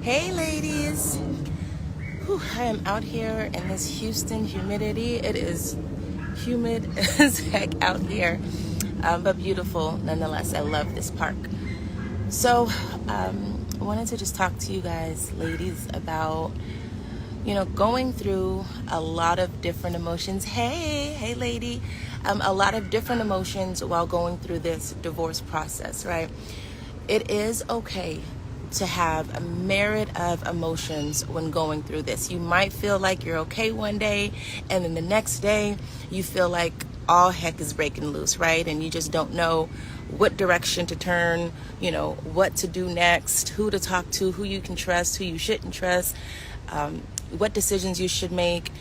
Hey ladies! Whew, I am out here in this Houston humidity. It is humid as heck out here, but beautiful nonetheless. I love this park. So, I wanted to just talk to you guys, ladies, about going through a lot of different emotions. Hey lady, a lot of different emotions while going through this divorce process, right? It is okay to have a myriad of emotions when going through this. You might feel like you're okay one day, and then the next day you feel like all heck is breaking loose, right? And you just don't know what direction to turn, what to do next, who to talk to, who you can trust, who you shouldn't trust, what decisions you should make.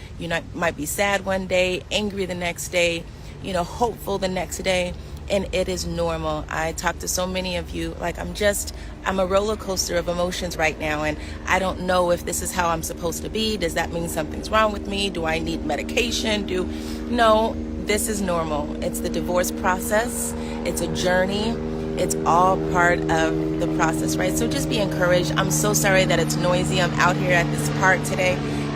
Might be sad one day, angry the next day, hopeful the next day. And it is normal. I talk to so many of you, like I'm a roller coaster of emotions right now, and I don't know if this is how I'm supposed to be. Does that mean something's wrong with me? Do I need medication? No, this is normal. It's the divorce process. It's a journey. It's all part of the process, right? So just be encouraged. I'm so sorry that it's noisy. I'm out here at this park today,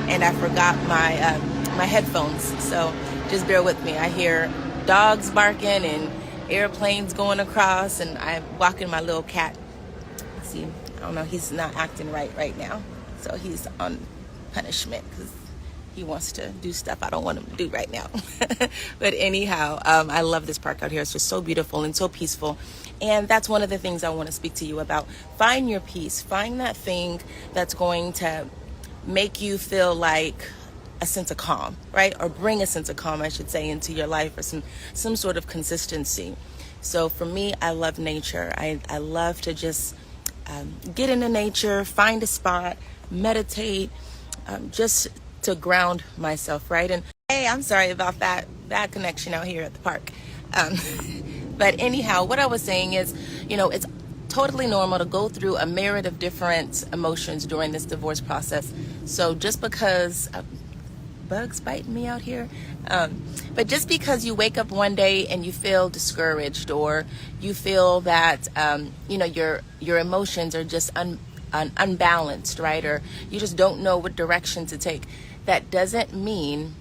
and I forgot my headphones. So just bear with me. I hear dogs barking and airplanes going across, and I'm walking my little cat. See, I don't know, he's not acting right now, so he's on punishment because he wants to do stuff I don't want him to do right now. But anyhow, I love this park out here. It's just so beautiful and so peaceful, and that's one of the things I want to speak to you about. Find your peace. Find that thing that's going to make you feel like a sense of calm, right? Or bring a sense of calm, I should say, into your life, or some sort of consistency. So for me, I love nature. I love to just get into nature, find a spot, meditate, just to ground myself, right? And hey, I'm sorry about that bad connection out here at the park. But anyhow, what I was saying is, it's totally normal to go through a myriad of different emotions during this divorce process. So just because bugs biting me out here, but just because you wake up one day and you feel discouraged, or you feel that your emotions are just unbalanced, right? Or you just don't know what direction to take, that doesn't mean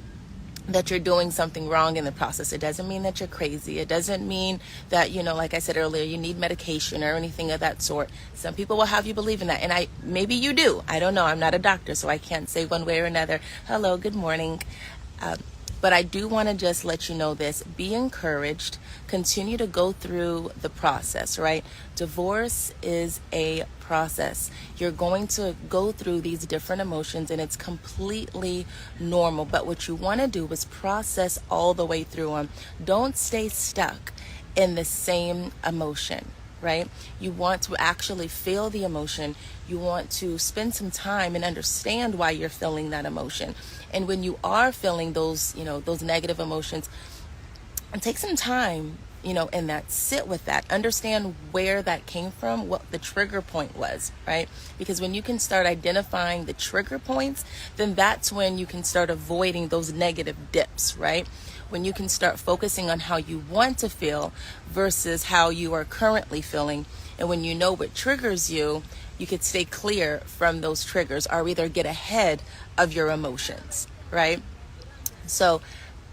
that you're doing something wrong in the process. It doesn't mean that you're crazy. It doesn't mean that, like I said earlier, you need medication or anything of that sort. Some people will have you believe in that, and maybe you do. I don't know. I'm not a doctor, so I can't say one way or another. Hello, good morning. But I do want to just let you know this. Be encouraged. Continue to go through the process, right? Divorce is a process. You're going to go through these different emotions, and it's completely normal. But what you want to do is process all the way through them. Don't stay stuck in the same emotion, right? You want to actually feel the emotion. You want to spend some time and understand why you're feeling that emotion. And when you are feeling those negative emotions, and take some time, in that, sit with that, understand where that came from, what the trigger point was, right? Because when you can start identifying the trigger points, then that's when you can start avoiding those negative dips, right? When you can start focusing on how you want to feel versus how you are currently feeling. And when you know what triggers you, you could stay clear from those triggers, or either get ahead of your emotions, right? So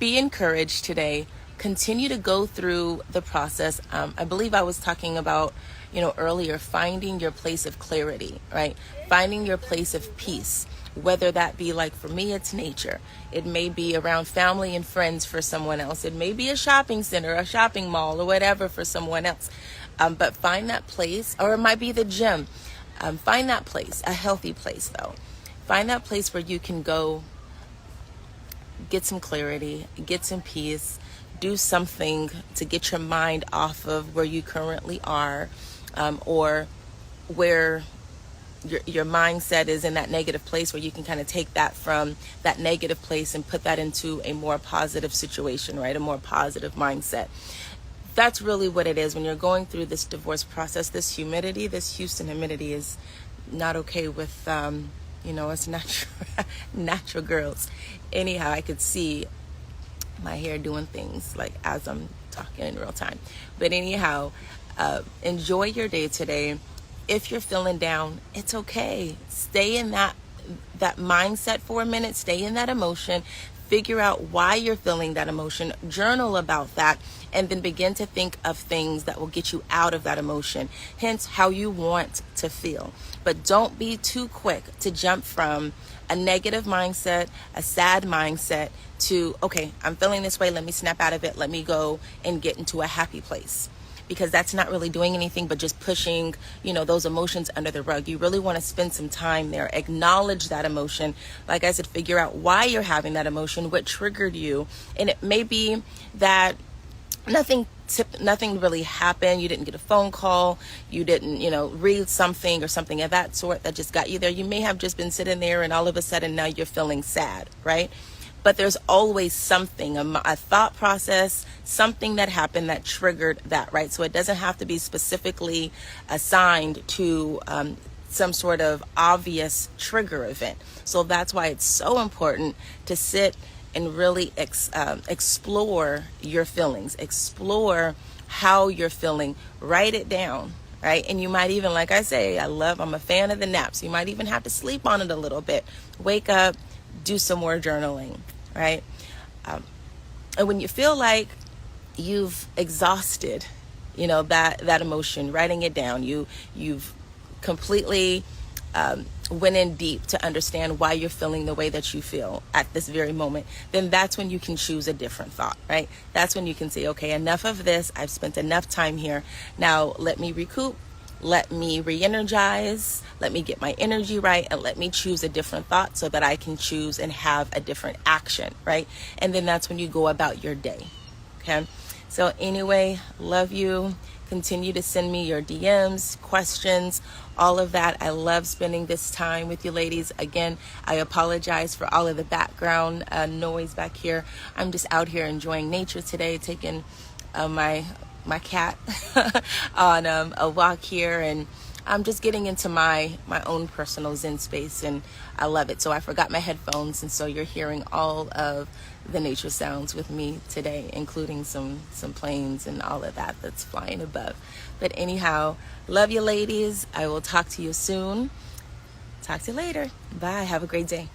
be encouraged today. Continue to go through the process. I believe I was talking about, earlier, finding your place of clarity, right? Finding your place of peace. Whether that be, like for me, it's nature. It may be around family and friends for someone else. It may be a shopping center, a shopping mall, or whatever for someone else. But find that place, or it might be the gym. Find that place, a healthy place though. Find that place where you can go get some clarity, get some peace, do something to get your mind off of where you currently are, or where your mindset is in that negative place, where you can kind of take that from that negative place and put that into a more positive situation, right? A more positive mindset. That's really what it is when you're going through this divorce process. This Houston humidity is not okay with, us natural girls. Anyhow, I could see my hair doing things like as I'm talking in real time. But anyhow, enjoy your day today. if you're feeling down, it's okay. Stay in that mindset for a minute, stay in that emotion, figure out why you're feeling that emotion, journal about that, and then begin to think of things that will get you out of that emotion, hence how you want to feel. But don't be too quick to jump from a negative mindset, a sad mindset, to, okay, I'm feeling this way, let me snap out of it, let me go and get into a happy place. Because that's not really doing anything but just pushing, those emotions under the rug. You really want to spend some time there, acknowledge that emotion. Like I said, figure out why you're having that emotion, what triggered you. And it may be that nothing really happened. You didn't get a phone call. You didn't, read something or something of that sort that just got you there. You may have just been sitting there and all of a sudden now you're feeling sad, right? But there's always something, a thought process, something that happened that triggered that, right? So it doesn't have to be specifically assigned to some sort of obvious trigger event. So that's why it's so important to sit and really explore your feelings, explore how you're feeling, write it down. Right? And you might even, like I say, I'm a fan of the naps. You might even have to sleep on it a little bit. Wake up, do some more journaling, right? And when you feel like you've exhausted, that emotion, writing it down, you've completely went in deep to understand why you're feeling the way that you feel at this very moment, then that's when you can choose a different thought, right? That's when you can say, okay, enough of this. I've spent enough time here. Now let me recoup. Let me re-energize, let me get my energy right, and let me choose a different thought so that I can choose and have a different action, right? And then that's when you go about your day, okay? So anyway, love you. Continue to send me your DMs, questions, all of that. I love spending this time with you ladies. Again, I apologize for all of the background noise back here. I'm just out here enjoying nature today, taking my cat on a walk here, and I'm just getting into my own personal Zen space, and I love it. So I forgot my headphones, and so you're hearing all of the nature sounds with me today, including some planes and all of that that's flying above. But anyhow, love you ladies. I will talk to you soon. Talk to you later. Bye. Have a great day.